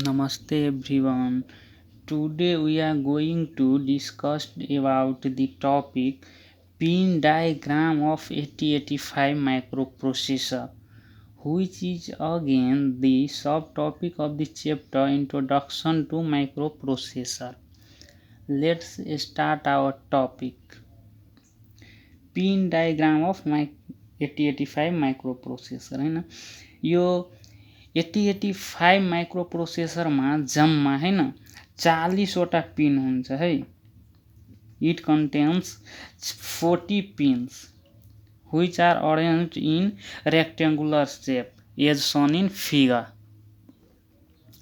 Namaste everyone. Today we are going to discuss about the topic pin diagram of 8085 microprocessor, which is again the subtopic of the chapter Introduction to Microprocessor. Let's start our topic. Pin diagram of 8085 microprocessor हैन यो 8085 माइक्रोप्रोसेसरमा जम्मा हैन 40 वटा pin हुन्छ है। It contents 40 pins which are arranged in rectangular shape as shown in figure।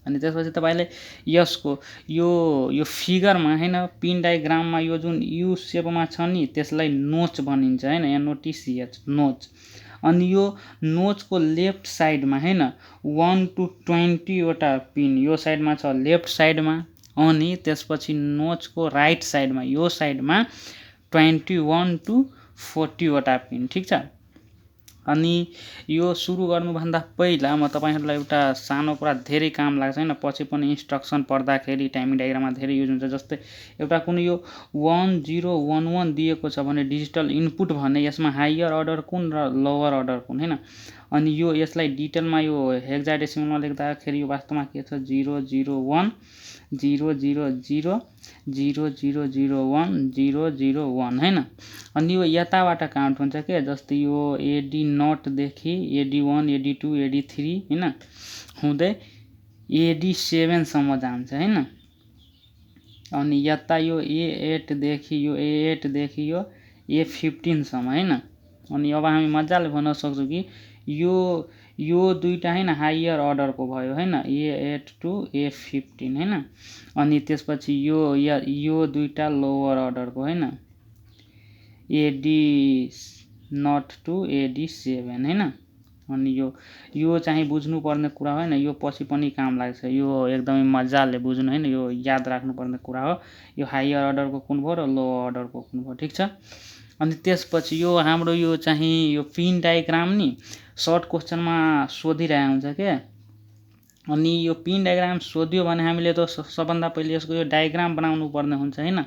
अनि त्यसपछि तपाईले यसको यो फिगरमा हैन पिन डायग्राममा यो जुन यु शेपमा छ नि त्यसलाई नोच भनिन्छ हैन, NOTCH नोच। अनि यो नोचको लेफ्ट साइडमा हैन 1 to 20 वटा पिन यो साइडमा छ लेफ्ट साइडमा, अनि त्यसपछि नोचको राइट साइडमा यो साइडमा 21 to 40 वटा पिन, ठीक छ। अनि यो सुरु गर्नुभन्दा पहिला म तपाईहरुलाई एउटा सानो कुरा धेरै काम लाग्छ हैन, पछि पनि इन्स्ट्रक्सन पढ्दाखेरि टाइमिङ डायग्राममा धेरै युज हुन्छ। जस्तै एउटा कुनै यो 1011 दिएको छ भने डिजिटल इनपुट भने यसमा हायर अर्डर कुन र लोवर अर्डर कुन हैन। अनि यो यसलाई डिटेलमा यो हेक्साडेसिमलमा लेख्दाखेरि यो वास्तवमा के छ 001 000 0001 001 हैन। अनि यो यताबाट काउन्ट हुन्छ के, जस्तै यो AD नट देखि AD1 AD2 AD3 हैन हुँदै AD7 सम्म जान्छ हैन। अनि यता यो A8 देखि यो A8 देखि यो A15 सम्म हैन। अनि अब हामी मजाले भन्न सक्छौं कि यो दुईटा हैन हायर अर्डरको भयो हैन, A8 to A15 हैन। अनि त्यसपछि यो दुईटा लोवर अर्डरको हैन, AD नट टु AD7 हैन। अनि यो चाहिँ बुझ्नु पर्ने कुरा होइन, यो पछि पनि काम लाग्छ, यो एकदमै मजाले बुझ्नु हैन, यो याद राख्नु पर्ने कुरा हो। यो हायर अर्डरको कुन भयो र लोवर अर्डरको कुन भयो, ठीक छ। अनि त्यसपछि यो हाम्रो यो चाहिँ यो पिन डायग्राम नि सर्ट क्वेशनमा सोधिरहेको हुन्छ के। अनि यो पिन डायग्राम सोध्यो भने हामीले त सबभन्दा पहिले यसको यो डायग्राम बनाउनु पर्ने हुन्छ हैन।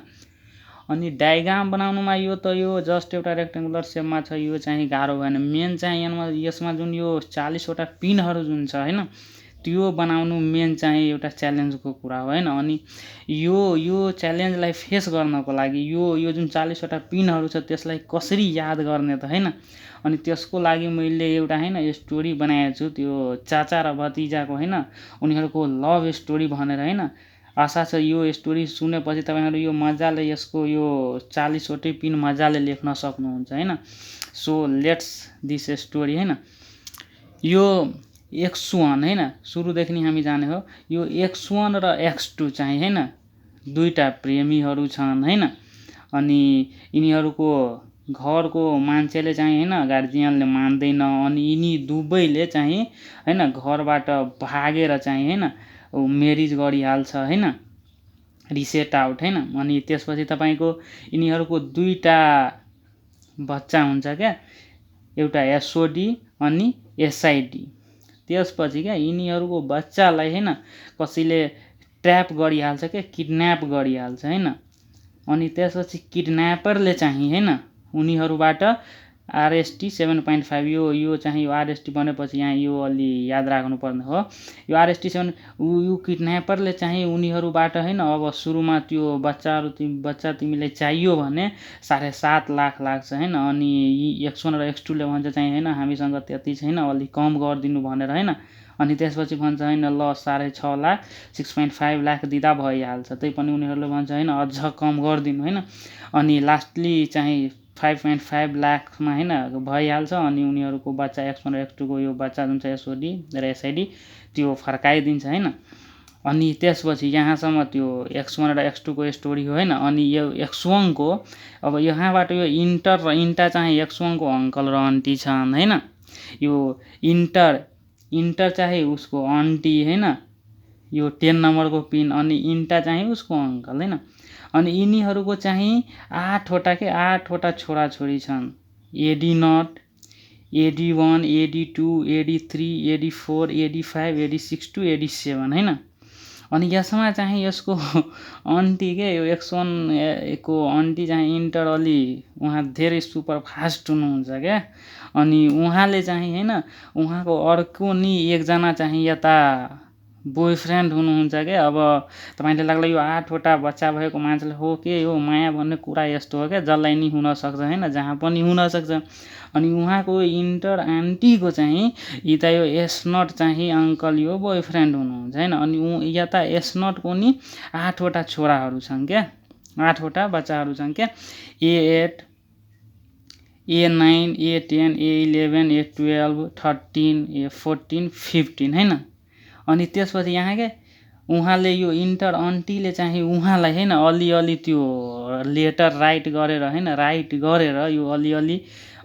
अनि डायग्राम बनाउनुमा यो जस्ट एउटा रेक्टेंगुलर शेपमा छ, यो चाहिँ गाह्रो भएन। मेन चाहिँ यसमा जुन यो 40 वटा पिनहरु जुन छ हैन त्यो बनाउनु मेन चाहिँ एउटा च्यालेन्जको कुरा हो हैन। अनि यो च्यालेन्जलाई फेस गर्नको लागि यो जुन 40 वटा पिनहरु छ त्यसलाई कसरी याद गर्ने त हैन। अनि त्यसको लागि मैले एउटा हैन स्टोरी बनाएको छु, त्यो चाचा र भतिजाको हैन उनीहरुको लभ स्टोरी भनेर हैन। आशा छ यो स्टोरी सुनेपछि तपाईहरु यो मजाले यसको यो 40 वटै पिन मजाले लेख्न सक्नुहुन्छ हैन। सो लेट्स दिस स्टोरी हैन। यो X1 हैन सुरुदेखि नै हामी जाने हो। यो X1 र X2 चाहिँ हैन दुईटा प्रेमीहरु छन् हैन। अनि यिनीहरुको घरको मान्छेले चाहिँ हैन गार्जियनले मान्दैन, अनि यिनी दुवैले चाहिँ हैन घरबाट भागेर चाहिँ हैन म्यारेज गरिहाल्छ हैन, रिसेट आउट हैन। अनि त्यसपछि तपाईको यिनीहरुको दुईटा बच्चा हुन्छ क्या, एउटा SOD अनि SID। त्यसपछि क्या यिनीहरुको बच्चालाई हैन कसैले ट्र्याप गरिहाल्छ के, किडन्याप गरिहाल्छ हैन। अनि त्यसपछि किडन्यापरले चाहिँ हैन उनीहरुबाट RST 7.5 यो चाहिँ यो RST बनेपछि यहाँ यो अलि याद राख्नु पर्ने हो। यो RST 7 यो किडन्यापरले चाहिँ उनीहरुबाट हैन अब सुरुमा त्यो बच्चा तिमीलाई चाहियो भने 7.5 लाख लाग्छ हैन। अनि X1 र X2 ले भन्छ चाहिँ हैन हामीसँग त्यति छैन, अलि कम गरिदिनु भनेर हैन। अनि त्यसपछि भन्छ हैन ल 6.5 लाख 6.5 लाख दिदा भइहाल्छ, त्यही पनि उनीहरुले भन्छ हैन अझ कम गरिदिनु हैन। अनि लास्टली चाहिँ 5.5 लाखमा हैन भइहाल्छ। अनि उनीहरुको बच्चा X1 र X2 को यो बच्चा जुन छ SOD र SID त्यो फर्काइदिन्छ हैन। अनि त्यसपछि यहाँसम्म त्यो X1 र X2 को स्टोरी हो हैन। अनि यो X1 को अब यहाँबाट यो इन्टर र इन्टा चाहिँ X1 को अंकल र आन्टी छन् हैन। यो इन्टर चाहिँ उसको आन्टी हैन, यो 10 नम्बरको पिन। अनि इन्टा चाहिँ उसको अंकल हैन। अनि यिनीहरुको चाहिँ 8 वटा छोराछोरी छन्, AD0 AD1 AD2 AD3 AD4 AD5 AD6 to AD7 हैन। अनि यसमा चाहिँ यसको आन्टी के यो X1 को आन्टी चाहिँ इन्टर अलि उहाँ धेरै सुपर फास्ट हुनुहुन्छ क्या। अनि उहाँले चाहिँ होइन उहाँको अर्को नि एकजना चाहिँ यता बोयफ्रेन्ड हुनुहुन्छ क्या। अब तपाईँले लाग्ला यो 8वटा बच्चा भएको मान्छेले हो के हो माया भन्ने कुरा यस्तो हो क्या, जसलाई नि हुनसक्छ होइन, जहाँ पनि हुनसक्छ। अनि उहाँको इन्टर आन्टीको चाहिँ यता यो S0 चाहिँ अङ्कल यो बोयफ्रेन्ड हुनुहुन्छ होइन। अनि यता S0को नि 8वटा छोराहरू छन् क्या, 8वटा बच्चाहरू छन् क्या। A8 A9 A10 A11 A12 13 A14 15 होइन। अनि त्यसपछि यहाँ के उहाँले यो इन्टर आन्टीले चाहिँ उहाँलाई होइन अलिअलि त्यो लेटर राइट गरेर होइन यो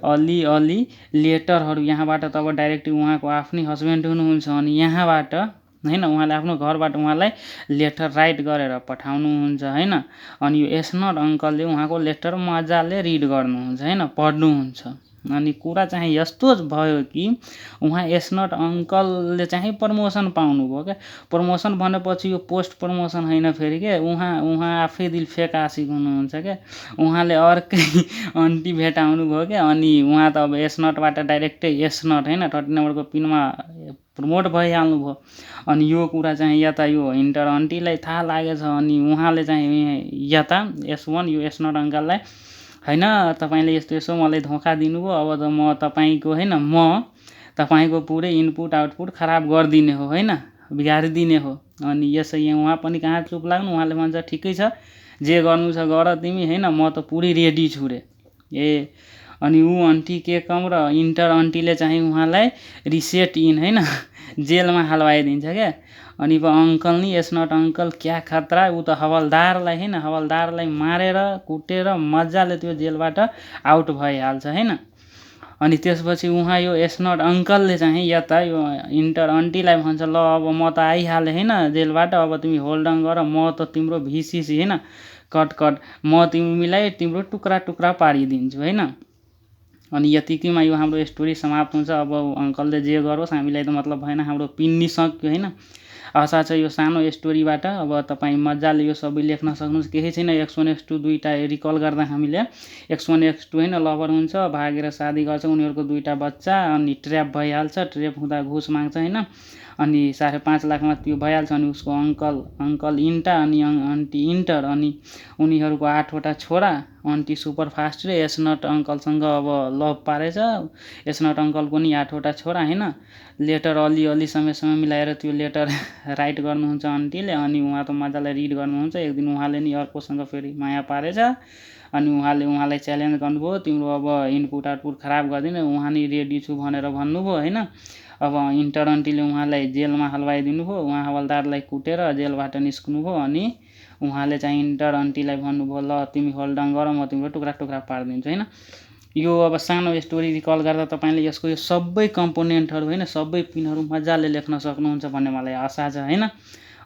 अलिअलि लेटरहरू यहाँबाट तब डाइरेक्ट उहाँको आफ्नै हस्बेन्ड हुनुहुन्छ। अनि यहाँबाट होइन उहाँले आफ्नो घरबाट उहाँलाई लेटर राइट गरेर पठाउनुहुन्छ होइन। अनि यो S0 अङ्कलले उहाँको लेटर मजाले रिड गर्नुहुन्छ होइन, पढ्नुहुन्छ। अनि कुरा चाहिँ यस्तो भयो कि उहाँ S0 अङ्कलले चाहिँ प्रमोसन पाउनुभयो क्या। प्रमोसन भनेपछि यो पोस्ट प्रमोसन होइन फेरि के, उहाँ आफै दिल फेक आशिक हुनुहुन्छ क्या। उहाँले अर्कै आन्टी भेटाउनु भयो क्या। अनि उहाँ त अब S0बाट डाइरेक्टै S0 होइन 13 नम्बरको पिनमा प्रमोट भइहाल्नु भयो। अनि यो कुरा चाहिँ यता यो इन्टर आन्टीलाई थाहा लागेछ। अनि उहाँले चाहिँ यता S1 यो S0 अङ्कललाई होइन तपाईँले यस्तो मलाई धोका दिनुभयो, अब त म तपाईँको होइन म तपाईँको पुरै इनपुट आउटपुट खराब गरिदिने हो होइन, बिगारिदिने हो। अनि यसै उहाँ पनि कहाँ चुप लाग्नु, उहाँले भन्छ ठिकै छ जे गर्नु छ गर तिमी होइन, म त पुरै रेडी छु रे। अनि ऊ आन्टी के कम र इन्टर आन्टीले चाहिँ उहाँलाई रिसेट इन होइन जेलमा हालवाइदिन्छ क्या। अनि अब अङ्कल नि S0 अङ्कल क्या खतरा, ऊ त हवलदारलाई मारेर कुटेर मजाले त्यो जेलबाट आउट भइहाल्छ होइन। अनि त्यसपछि उहाँ यो S0 अङ्कलले चाहिँ यता यो इन्टर आन्टीलाई भन्छ ल अब म त आइहालेँ होइन जेलबाट, अब तिमी होल्ड अन गर, म त तिम्रो VCC होइन कट म तिमीलाई तिम्रो टुक्रा टुक्रा पारिदिन्छु होइन। अनि यतिकैमा यो हाम्रो स्टोरी समाप्त हुन्छ। अब अङ्कलले जे गरोस् हामीलाई त मतलब भएन, हाम्रो पिन नि सक्यो होइन। आशा छ यो सानो स्टोरीबाट अब तपाईँ मजाले यो सबै लेख्न सक्नुहुन्छ। केही छैन, X1 X2 दुईवटा रिकल गर्दा हामीले X1 X2 होइन लभर हुन्छ, भागेर शादी गर्छ, उनीहरूको 2टा बच्चा, अनि ट्र्याप भइहाल्छ, ट्र्याप हुँदा घुस माग्छ होइन। अनि 5.5 लाखमा त्यो भइहाल्छ। अनि उसको अङ्कल इन्टा अनि आन्टी इन्टर, अनि उनीहरूको 8वटा छोरा, आन्टी सुपर फास्ट रे S0 अङ्कलसँग अब लभ पारेछ। S0 अङ्कलको नि 8वटा छोरा होइन। लेटर अलिअलि समय मिलाएर त्यो लेटर राइट गर्नुहुन्छ आन्टीले। अनि उहाँ त मजाले रिड गर्नुहुन्छ। एक दिन उहाँले नि अर्कोसँग फेरि माया पारेछ। अनि उहाँलाई च्यालेन्ज गर्नुभयो, तिम्रो अब इनपुट आउटपुट खराब गरिदिने, उहाँ नि रेडी छु भनेर भन्नुभयो होइन। अब इन्टर आन्टीले उहाँलाई जेलमा हलवाइदिनु भयो, उहाँ हवलदारलाई कुटेर जेलबाट निस्कनुभयो। अनि उहाँले चाहिँ इन्टर आन्टीलाई भन्नुभयो ल तिमी होल्ड अन गर, म तिम्रो टुक्रा टुक्रा पारिदिन्छु होइन। यो अब सानो स्टोरी रिकल गर्दा तपाईँले यसको यो सबै कम्पोनेन्टहरू होइन सबै पिनहरू मजाले लेख्न सक्नुहुन्छ भन्ने मलाई आशा छ होइन।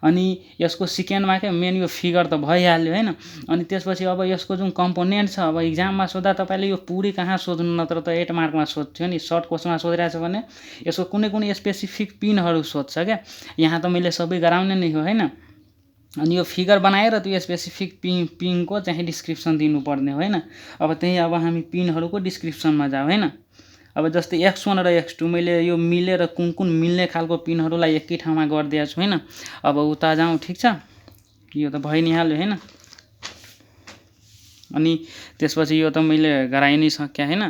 अनि यसको सेकेन्डमा क्या मेन यो फिगर त भइहाल्यो होइन। अनि त्यसपछि अब यसको जुन कम्पोनेन्ट छ, अब इक्जाममा सोद्धा तपाईँले यो पुरै कहाँ सोध्नु, नत्र त 8 मार्कमा सोध्थ्यो नि। सर्ट क्वेसनमा सोधिरहेछ भने यसको कुनै स्पेसिफिक पिनहरू सोध्छ क्या। यहाँ त मैले सबै गराउने नै हो होइन। अनि यो फिगर बनाएर त्यो स्पेसिफिक पिनको चाहिँ डिस्क्रिप्सन दिनुपर्ने हो होइन। अब त्यही अब हामी पिनहरूको डिस्क्रिप्सनमा जाउँ होइन। अब जस्तै X1 र X2 मैले यो मिलेर कुन मिल्ने खालको पिनहरूलाई एकै ठाउँमा गरिदिएको छु होइन। अब उता जाउँ, ठिक छ, यो त भइ नै हाल्यो होइन। अनि त्यसपछि यो त मैले गराइ नै सकेँ होइन,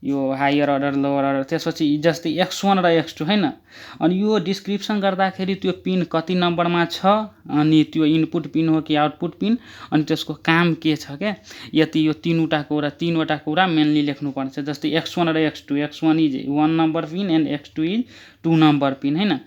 यो हायर अर्डर लोवर अर्डर। त्यसपछि जस्तै X1 र X2 होइन। अनि यो डिस्क्रिप्सन गर्दाखेरि त्यो पिन कति नम्बरमा छ, अनि त्यो इनपुट पिन हो कि आउटपुट पिन, अनि त्यसको काम के छ क्या, यो तीनवटा कुरा मेनली लेख्नुपर्छ। जस्तै X1 र X2, X1 is 1 number pin and X2 is 2 number pin होइन।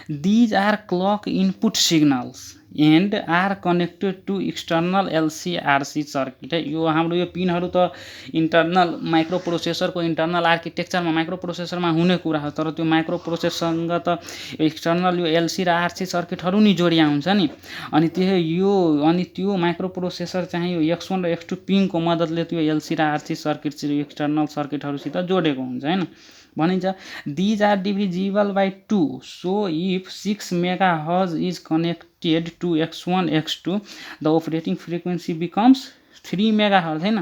These are clock input signals and are connected to external LC-RC circuit है। यो हाम्रो यो पिनहरू त इन्टर्नल माइक्रो प्रोसेसरको इन्टर्नल आर्किटेक्चरमा माइक्रो प्रोसेसरमा हुने कुरा हो, तर त्यो माइक्रो प्रोसेसरसँग त एक्सटर्नल यो LC र RC सर्किटहरू नि जोडिया हुन्छ नि। अनि त्यो माइक्रो प्रोसेसर चाहिँ यो X1 र X2 पिनको मद्दतले त्यो LC र RC सर्किट एक्सटर्नल सर्किटहरूसित जोडेको हुन्छ होइन। भनिन्छ these are divisible by 2 so if 6 megahertz is connected to x1 x2 the operating frequency becomes 3 megahertz हैन।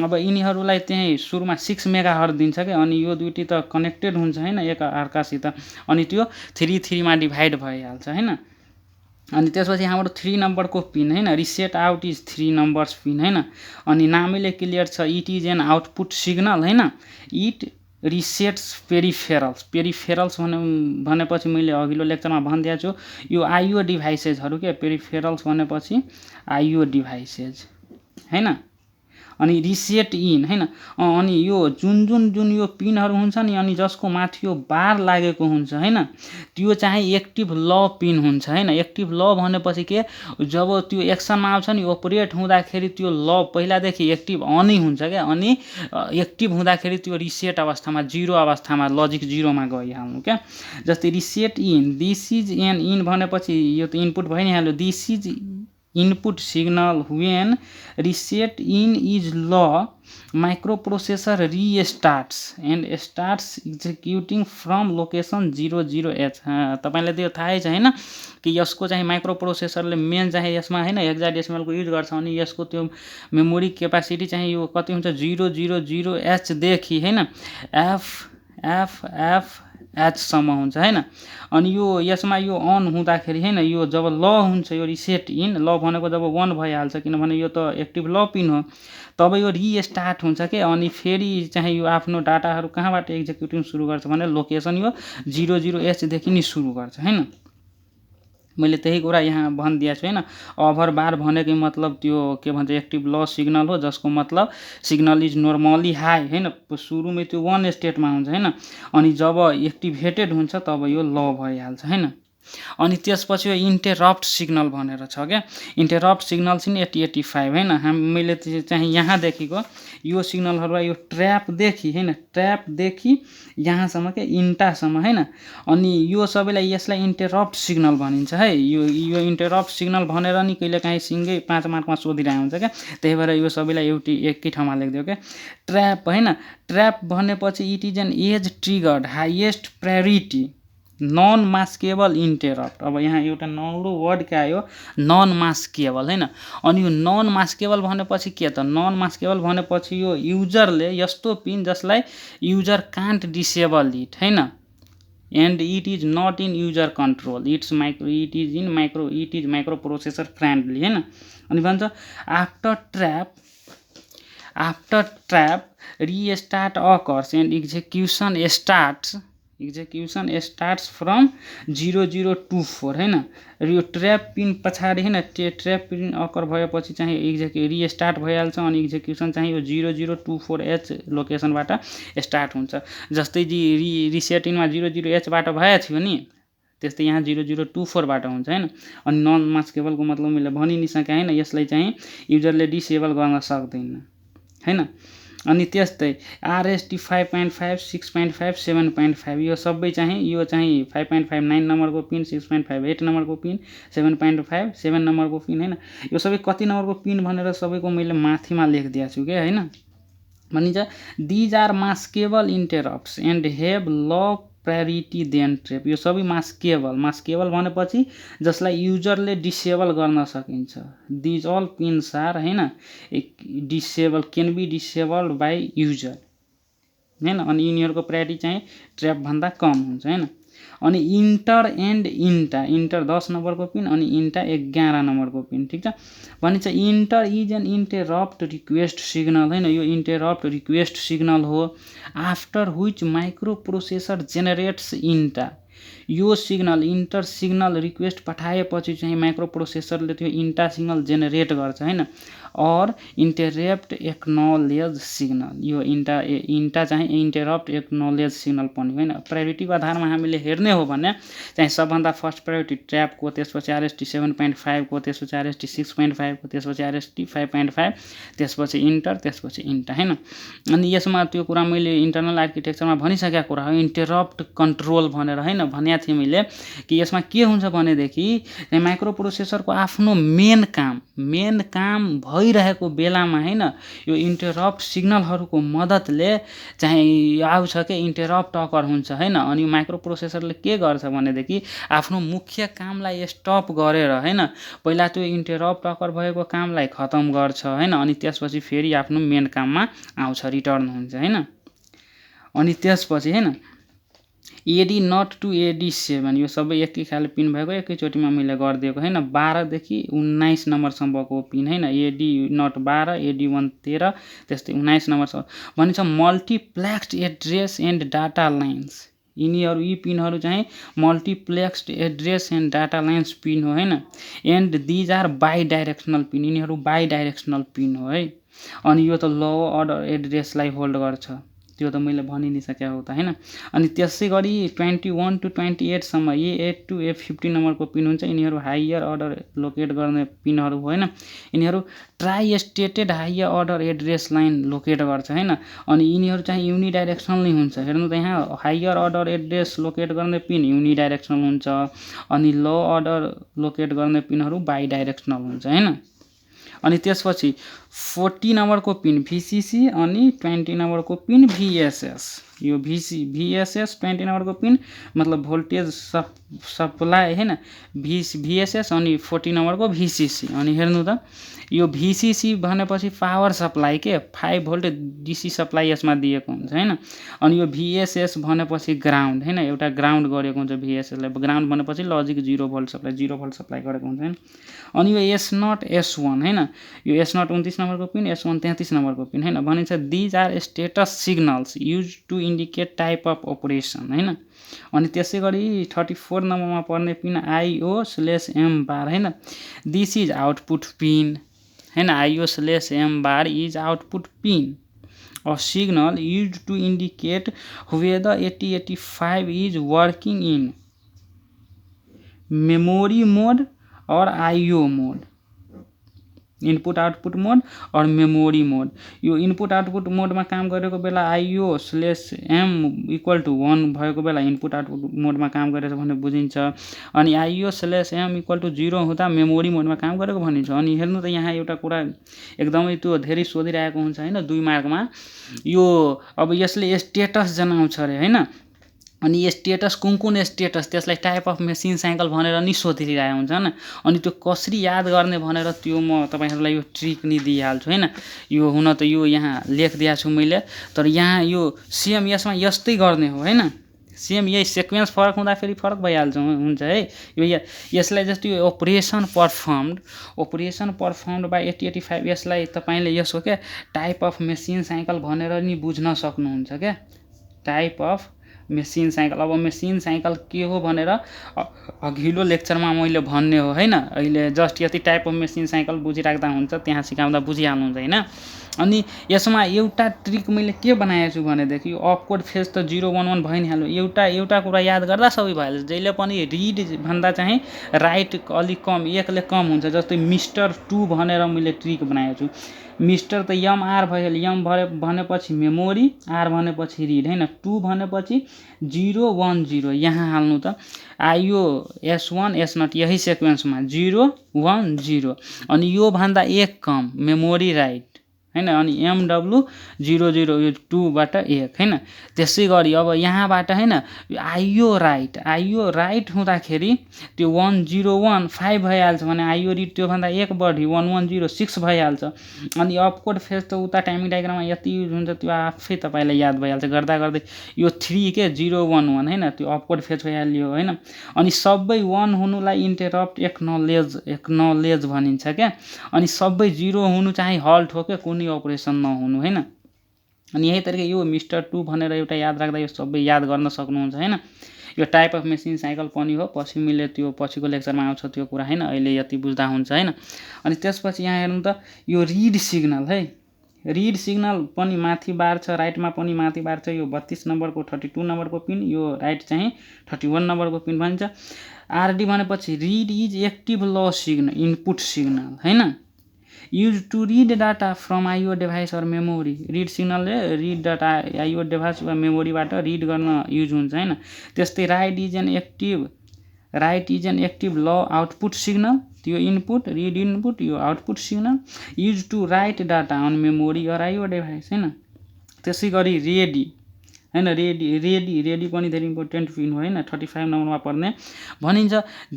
अब यिनीहरूलाई त्यही सुरुमा 6 मेगाहर्ज दिन्छ क्या, अनि यो दुईटी त कनेक्टेड हुन्छ हैन एक अर्कासित, अनि त्यो 3 मा डिभाइड भइहाल्छ हैन। अनि त्यसपछि हाम्रो 3 नम्बरको पिन हैन, reset out is 3 numbers pin हैन। अनि नामैले क्लियर छ, it is an output signal हैन, इट रिसेट्स पेरिफेरल्स भनेपछि मैले अघिल्लो लेक्चरमा भनिदिएको छु, यो आइओ डिभाइसेसहरू के पेरिफेरल्स भनेपछि आइओ डिभाइसेस हैन। अनि रिसेट इन हैन, अनि यो जुन यो पिनहरू हुन्छ नि, अनि जसको माथि यो बार लागेको हुन्छ हैन, त्यो चाहिँ एक्टिभ ल पिन हुन्छ हैन। एक्टिभ ल भनेपछि के, जब त्यो एक्सनमा आउँछ नि अपरेट हुँदाखेरि त्यो ल पहिलादेखि एक्टिभ अन हुन्छ क्या, अनि एक्टिभ हुँदाखेरि त्यो रिसेट अवस्थामा 0 अवस्थामा लजिक 0 मा गइहाल्नु क्या। जस्तै reset in, this is an in भनेपछि यो त इनपुट भइ नै हाल्यो, this is input signal when reset in is low microprocessor restarts and starts executing from location 00h। तपाईलाई त्यो थाहै छ हैन कि यसको चाहिँ माइक्रोप्रोसेसरले मेन चाहिँ यसमा हैन हेक्साडेसिमल को युज गर्छ, अनि यसको त्यो मेमोरी क्यापासिटी चाहिँ यो कति हुन्छ 000h देखि हैन एच सम्म हुन्छ हैन। अनि यो यसमा यो अन हुँदाखेरि हैन, यो जब ल हुन्छ यो रिसेट इन, ल भनेको जब 1 भइहाल्छ किनभने यो त एक्टिभ ल पिन हो, तब यो रिस्टार्ट हुन्छ के, अनि फेरि चाहिँ यो आफ्नो डाटाहरू कहाँबाट एक्जिक्युटिङ सुरु गर्छ भने लोकेसन यो 00h देखि नै सुरु गर्छ हैन। मैले त्यही कुरा यहाँ भनिदिएको छु हैन। ओभर बार भनेको मतलब त्यो के भन्छ एक्टिभ ल सिग्नल हो, जसको मतलब सिग्नल इज नर्मली हाई हैन, सुरुमै त्यो 1 स्टेटमा हुन्छ हैन, अनि जब एक्टिभेटेड हुन्छ तब यो ल भइहाल्छ हैन। अनि त्यसपछि यो इन्टरप्ट सिग्नल भनेर छ क्या, इन्टरप्ट सिग्नल चाहिँ 8085 हैन। हामीले चाहिँ यहाँ देखेको यो सिग्नलहरूलाई यो ट्र्यापदेखि हैन, ट्र्यापदेखि यहाँसम्म के इन्टासम्म हैन, अनि यो सबैलाई यसलाई इन्टरप्ट सिग्नल भनिन्छ है। यो इन्टरप्ट सिग्नल भनेर नि कहिलेकाहीँ सिङ्गै 5 मार्कमा सोधिरहेको हुन्छ क्या, त्यही भएर यो सबैलाई एकै ठाउँमा लेखिदियो क्या। ट्र्याप हैन, ट्र्याप भनेपछि it is an edge triggered highest priority non maskable interrupt. अब यहाँ एउटा नौलो वर्ड के आयो, नन मास्केबल हैन। अनि यो नन मास्केबल भनेपछि के त, नन मास्केबल भनेपछि यो युजरले यस्तो पिन जसलाई युजर कान्ट डिसेबल इट हैन, and it is not in user control, it is micro processor friendly हैन। अनि भन्छ after trap restart occurs and execution starts from 0024 हैन। र यो ट्र्याप पिन पछाडि हैन, ट्र्याप पिन अकर भएपछि चाहिँ रिस्टार्ट भइहाल्छ, अनि एक्जिक्युसन चाहिँ यो 0024h लोकेसनबाट स्टार्ट हुन्छ। जस्तै रिसेट इनमा 00h बाट भएको थियो नि, त्यस्तै यहाँ 0024 बाट हुन्छ हैन। अनि नन मास्केबलको मतलब मैले भनि नि सके हैन, यसलाई चाहिँ युजरले डिसेबल गर्न सक्दैन हैन। अनि त्यस्तै RST 5.5 6.5 7.5 यो सबै चाहिँ यो चाहिँ 5.5 9 नम्बरको पिन, 6.5 8 नम्बरको पिन, 7.5 7 नम्बरको पिन हैन। यो सबै कति नम्बरको पिन भनेर सबैको मैले माथिमा लेखिदिएको छु के हैन। भनिन्छ these are maskable interrupts and have low priority than trap. यो सबै मास्केबल भनेपछि जसलाई युजरले डिसेबल गर्न सकिन्छ। दिज अल पिन्स आर हैन disable can be disabled by user हैन। अनि यिनीहरूको प्रायोरिटी चाहिँ ट्र्याप भन्दा कम हुन्छ हैन। अनि इन्टर एन्ड इन्टर 10 नम्बरको पिन, अनि इन्टा 11 नम्बरको पिन, ठीक छ। भनिन्छ INTR is an interrupt request signal हैन, यो इन्टरप्ट रिक्वेस्ट सिग्नल हो after which micro processor generates INTA. यो सिग्नल इन्टर सिग्नल रिक्वेस्ट पठाएपछि चाहिँ माइक्रो प्रोसेसरले त्यो इन्टा सिग्नल जेनेरेट गर्छ हैन। और इन्टरप्ट एक्नोलेज सिग्नल, यो इन्टा चाहिँ इन्टरप्ट एक्नोलेज सिग्नल पनि होइन। प्रायोरिटीको आधारमा हामीले हेर्ने हो भने चाहिँ सबभन्दा फर्स्ट प्रायोरिटी ट्र्यापको, त्यसपछि RST 7.5 को, त्यसपछि RST 6.5 को, त्यसपछि RST 5.5, त्यसपछि इन्टर, त्यसपछि इन्टा हैन। अनि यसमा त्यो कुरा मैले इन्टरनल आर्किटेक्चरमा भनिसकेको कुरा हो, इन्टरप्ट कन्ट्रोल भनेर हैन भन्या भनेको थिएँ मैले कि यसमा के हुन्छ भनेदेखि माइक्रो प्रोसेसरको आफ्नो मेन काम भइरहेको बेलामा हैन यो इन्टरप्ट सिग्नलहरूको मद्दतले चाहिँ आउँछ के इन्टरप्ट अकर हुन्छ हैन। अनि माइक्रो प्रोसेसरले के गर्छ भनेदेखि आफ्नो मुख्य कामलाई स्टप गरेर हैन पहिला त्यो इन्टरप्ट अकर भएको कामलाई खतम गर्छ हैन अनि त्यसपछि फेरि आफ्नो मेन काममा आउँछ रिटर्न हुन्छ हैन। अनि त्यसपछि हैन एडी नट टु एडी7 यो सबै एकै खाले पिन भएको एकैचोटिमा मैले गरिदिएको हैन 12 देखि 19 नम्बरसम्मको पिन हैन एडी नट 12 एडी1 13 त्यस्तै 19 नम्बरसम्म भनिन्छ multiplexed address and data lines यी पिनहरू चाहिँ multiplexed address and data lines pin हो हैन and these are bidirectional pin यिनीहरू बाई डाइरेक्सनल पिन हो है। अनि यो त लो अर्डर एड्रेसलाई होल्ड गर्छ त्यो त मैले भनि नै सके हो त हैन। अनि त्यसै गरी 21 to 28 सम्म A8 to A15 नम्बरको पिन हुन्छ यिनीहरू हायर अर्डर लोकेट गर्ने पिनहरू हो हैन यिनीहरू tri stated higher order address line locate गर्छ हैन। अनि यिनीहरू चाहिँ युनिडाइरेक्सनल नै हुन्छ हेर्नु त यहाँ हायर अर्डर एड्रेस लोकेट गर्ने पिन युनिडाइरेक्सनल हुन्छ अनि लो अर्डर लोकेट गर्ने पिनहरू बाई डाइरेक्सनल हुन्छ हैन। अनि त्यसपछि 40 नम्बरको पिन VCC अनि 20 नम्बरको पिन VSS यो VSS 20 नम्बरको पिन मतलब भोल्टेज सप्लाई हैन VSS अनि 40 नम्बरको VCC अनि हेर्नु त यो VCC भनेपछि पावर सप्लाई के 5 भोल्ट DC सप्लाई यसमा दिएको हुन्छ हैन। अनि यो VSS भनेपछि ग्राउन्ड हैन एउटा ग्राउन्ड गरेको हुन्छ VSS लाई ग्राउन्ड भनेपछि लजिक 0 भोल्ट सप्लाई गरेको हुन्छ हैन। अनि यो S0 S1 हैन यो S0 29 नम्बरको पिन S1 33 नम्बरको पिन हैन भनिन्छ these are status signals use to indicate type of operation हैन। अनि त्यसै गरी 34 नम्बरमा पर्ने पिन IO/M बार हैन दिस इज आउटपुट पिन हैन IO/M bar is output pin a signal use to indicate whether 8085 is working in memory mode or IO mode input output mode or memory मोड यो input output मोडमा काम गरेको बेला IO/M = 1 भएको बेला input output मोडमा काम गरेछ भन्ने बुझिन्छ। अनि IO/M = 0 हुँदा मेमोरी मोडमा काम गरेको भनिन्छ। अनि हेर्नु त यहाँ एउटा कुरा एकदमै त्यो धेरै सोधिरहेको हुन्छ हैन 2 मार्कमा यो अब यसले स्टेटस जनाउँछ रे हैन अनि स्टेटस कुन स्टेटस त्यसलाई टाइप अफ मेसिन साइकल भनेर नि सोधिरहेको हुन्छ हैन। अनि त्यो कसरी याद गर्ने भनेर त्यो म तपाईहरुलाई यो ट्रिक नि दिइहाल्छु हैन। यो हुन त यो यहाँ लेखदिया छु मैले तर यहाँ यो सेम यसमा यस्तै गर्ने हो हैन सेम यही सिक्वेन्स फरक हुँदा फेरि फरक भइहाल्छ हुन्छ है। यो यसलाई जस्तो यो अपरेसन परफर्म्ड बाइ 8085 यसलाई तपाईले यसको के टाइप अफ मेसिन साइकल भनेर नि बुझ्न सक्नुहुन्छ के टाइप अफ मेसिन साइकल। अब मेसिन साइकल के हो भनेर अघिल्लो लेक्चरमा मैले भन्ने हो हैन अहिले जस्ट यति टाइप अफ मेसिन साइकल बुझिराख्दा हुन्छ त्यहाँ सिकाउँदा बुझिहाल्नुहुन्छ हैन। अनि यसमा एउटा ट्रिक मैले के बनाएको छु भनेदेखि अपकोड फेज त 011 भइ नै हाल्यो एउटा कुरा याद गर्दा सबै भइहाल्छ जहिले पनि रिड भन्दा चाहिँ राइट अलिक कम एकले कम हुन्छ जस्तै मिस्टर 2 भनेर मैले ट्रिक बनाएको छु मिस्टर त MR भयो M भनेपछि मेमोरी R भनेपछि रिड हैन 2 भनेपछि 010 यहाँ हाल्नु त IO S1 S0 यही सिक्वेन्समा 010 अनि यो भन्दा एक कम मेमोरी राइट हैन अनि MW 00 यो 2 बाट 1 हैन। त्यसै गरी अब यहाँबाट हैन IO राइट हुँदाखेरि त्यो 1015 भइहाल्छ भने IO रिड त्यो भन्दा एक बढी 1106 भइहाल्छ। अनि अपकोड फेज त उता टाइमिङ डायग्राममा यति युज हुन्छ त्यो आफै तपाईलाई याद भइहाल्छ गर्दा गर्दै यो 3 के 011 हैन त्यो अपकोड फेज भइहाल्यो हैन। अनि सबै 1 हुनुलाई इन्टरप्ट एक्नोलेज भनिन्छ के अनि सबै 0 हुनु चाहिँ हल्ट हो के कुनै अपरेसन नहुनु हैन। अनि यही तरिका यो मिस्टर 2 भनेर एउटा याद राख्दा यो सबै याद गर्न सक्नुहुन्छ हैन। यो टाइप अफ मेसिन साइकल पनि हो पछि मैले त्यो पछिको लेक्चरमा आउँछ त्यो कुरा हैन अहिले यति बुझ्दा हुन्छ हैन। अनि त्यसपछि यहाँ हेर्नु त यो रिड सिग्नल है रिड सिग्नल पनि माथि बार छ राइटमा पनि माथि बार छ यो 32 नम्बरको 32 नम्बरको पिन यो राइट चाहिँ 31 नम्बरको पिन भन्छ। RD भनेपछि read is active low signal input signal हैन use to read data from IO device or memory read सिग्नलले रिड डाटा आइओ डिभाइस वा मेमोरीबाट रिड गर्न युज हुन्छ हैन। त्यस्तै write is an active low output signal त्यो इनपुट रिड इनपुट यो output signal use to write data on memory or IO device हैन। त्यसै गरी रेडी हैन रेडी पनि धेरै इम्पोर्टेन्ट पिन हो हैन 35 नम्बरमा पर्ने भनिन्छ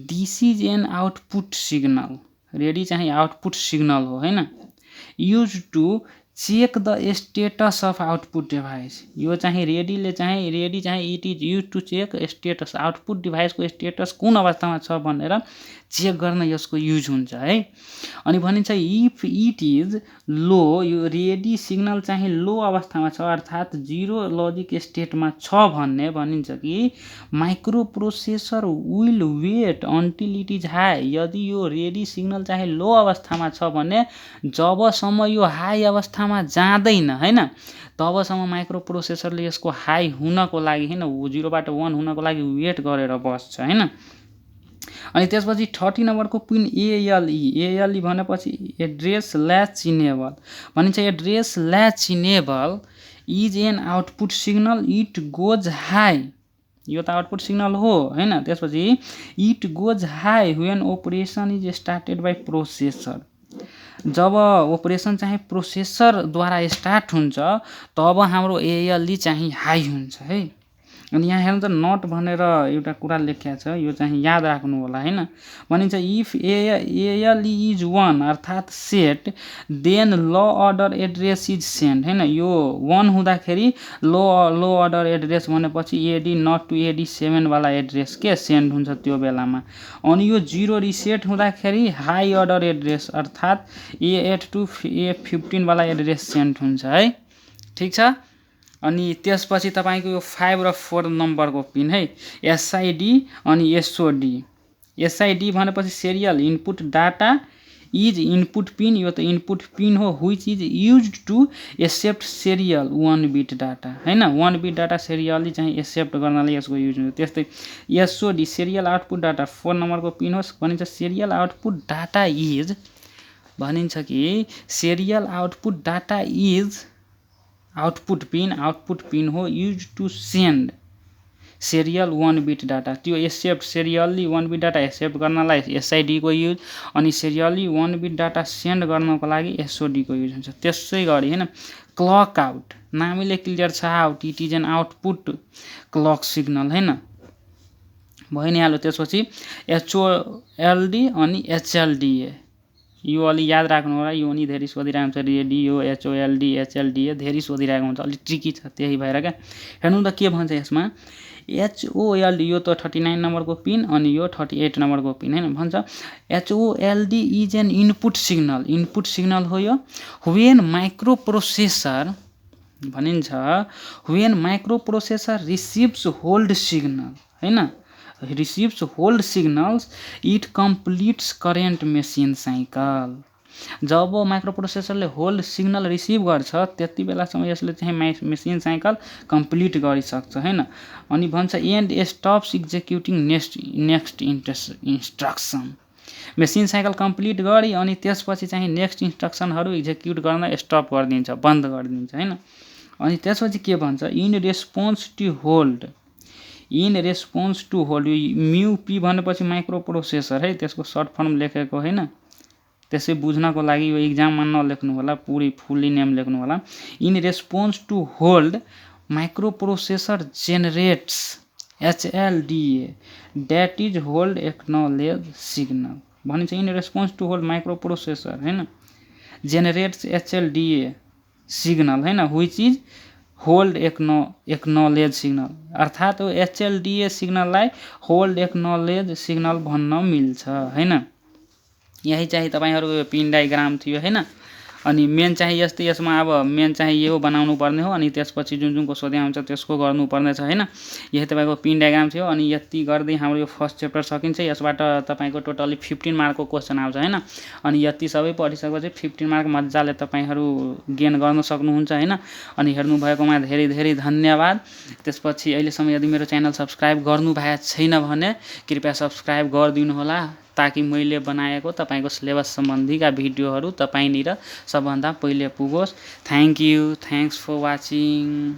this is an output signal ready चाहिँ आउटपुट सिग्नल हो हैन। Use to check the status of output device यो चाहिँ रेडी चाहिँ it is use to check status output डिभाइसको स्टेटस कुन अवस्थामा छ भनेर चेक गर्न यसको युज हुन्छ है। अनि भनिन्छ इफ इट इज लो यो रेडी सिग्नल चाहिँ लो अवस्थामा छ अर्थात् जिरो लजिक स्टेटमा छ भन्ने भनिन्छ कि micro processor will wait until it is high यदि यो रेडी सिग्नल चाहिँ लो अवस्थामा छ भने जबसम्म यो हाई अवस्थामा जाँदैन हैन तबसम्म माइक्रो प्रोसेसरले यसको हाई हुनको लागि हैन 0 बाट 1 हुनको लागि वेट गरेर बस्छ हैन। अनि त्यसपछि 30 नम्बरको पिन एएलई भनेपछि एड्रेस ल्याच इनेबल भनिन्छ address latch enable is an output signal it goes high यो त आउटपुट सिग्नल हो हैन। त्यसपछि it goes high when operation is started by processor जब ऑपरेशन चाहिँ प्रोसेसरद्वारा स्टार्ट हुन्छ तब हाम्रो एएलई चाहिँ हाई हुन्छ है। अनि यहाँ हेर्नु त नट भनेर एउटा कुरा लेखेको छ यो चाहिँ याद राख्नु होला हैन। भनिन्छ इफ एएलई इज 1 अर्थात् set then low order address is send हैन यो 1 हुँदाखेरि लो अर्डर एड्रेस भनेपछि एडी नट टु एडी 7 वाला एड्रेस के सेन्ड हुन्छ त्यो बेलामा। अनि यो 0 रिसेट हुँदाखेरि हाई अर्डर एड्रेस अर्थात् ए8 टु ए15 वाला एड्रेस सेन्ड हुन्छ है ठीक छ। अनि त्यसपछि तपाईको यो 5 र 4 नम्बरको पिन है एसआइडी अनि एसओडी एसआइडी भनेपछि serial input data is input pin यो त इनपुट पिन हो which is used to accept serial 1 bit data हैन 1 बिट डाटा सिरियली चाहिँ एक्सेप्ट गर्नले यसको युज हुन्छ। त्यस्तै एसओडी सिरियल आउटपुट डाटा 4 नम्बरको पिन हो भनिन्छ सिरियल आउटपुट डाटा इज भनिन्छ कि serial output data is output pin हो use to send serial 1 bit data त्यो accept serially 1 bit data accept गर्नलाई एसआइडी को युज अनि सिरियली 1 बिट डाटा सेन्ड गर्नको लागि एसओडी को युज हुन्छ। त्यसै गरी हैन क्लक आउट नामैले क्लियर छ out it is an output clock signal हैन भइ नै हाल्यो। त्यसपछि एचओएलडी अनि एचएलडीए यो अलि याद राख्नु होला यो नि धेरै सोधिरहेको हुन्छ रेडियो एचओएलडी एचएलडीए धेरै सोधिरहेको हुन्छ अलि ट्रिकी छ त्यही भएर क्या। हेर्नु त के भन्छ यसमा एचओएलडी यो त 39 नम्बरको पिन अनि यो 38 नम्बरको पिन हैन भन्छ HOLD is an input signal हो यो व्हेन माइक्रो प्रोसेसर भनिन्छ when micro processor receives hold signal हैन receives hold signals it completes current machine cycle जब माइक्रो प्रोसेसरले होल्ड सिग्नल रिसिभ गर्छ त्यति बेलासम्म यसले चाहिँ मेसिन साइकल कम्प्लिट गरिसक्छ हैन। अनि भन्छ and stops executing next instruction machine cycle complete गरी अनि त्यसपछि चाहिँ नेक्स्ट इन्स्ट्रक्सनहरू एक्जिक्युट गर्न स्टप गरिदिन्छ बन्द गरिदिन्छ हैन। अनि त्यसपछि के भन्छ इन रेस्पोन्स टु होल्ड म्युपी भनेपछि माइक्रो प्रोसेसर है त्यसको सर्ट फर्म लेखेको हैन त्यसै बुझ्नको लागि यो एक्जाममा नलेख्नु होला पुरै फुल्ली नेम लेख्नु होला। In response to hold microprocessor generates HLDA that is hold acknowledge signal भनिन्छ in response to hold microprocessor हैन जेनरेट्स एचएलडीए सिग्नल हैन which is hold acknowledge signal अर्थात् एचएलडीए सिग्नललाई होल्ड एक्नॉलेज सिग्नल भन्न मिल्छ हैन। यही चाहिँ तपाईहरुको पिन डायग्राम थियो हैन। अनि मेन चाहिँ यस्तै यसमा अब मेन चाहिँ यो बनाउनु पर्ने हो अनि त्यसपछि जुनको सोध्या हुन्छ त्यसको गर्नु पर्ने छ हैन। यही तपाईको पिन डायग्राम थियो अनि यति गर्दै हाम्रो यो फर्स्ट च्याप्टर सकिन्छ। यसबाट तपाईको टोटली 15 मार्कको क्वेशन आउँछ हैन। अनि यति सबै पढिसकेपछि 15 मार्क मज्जाले तपाईहरु गेन गर्न सक्नुहुन्छ हैन। अनि हेर्नु भएकोमा धेरै धेरै धन्यवाद। त्यसपछि अहिलेसम्म यदि मेरो च्यानल सब्स्क्राइब गर्नु भएको छैन भने कृपया सब्स्क्राइब गरिदिनु होला। ताकि मैले बनाएको तपाईँको सिलेबस सम्बन्धीका भिडियोहरू तपाईँनिर सबभन्दा पहिले पुगोस्। Thank you, thanks for watching.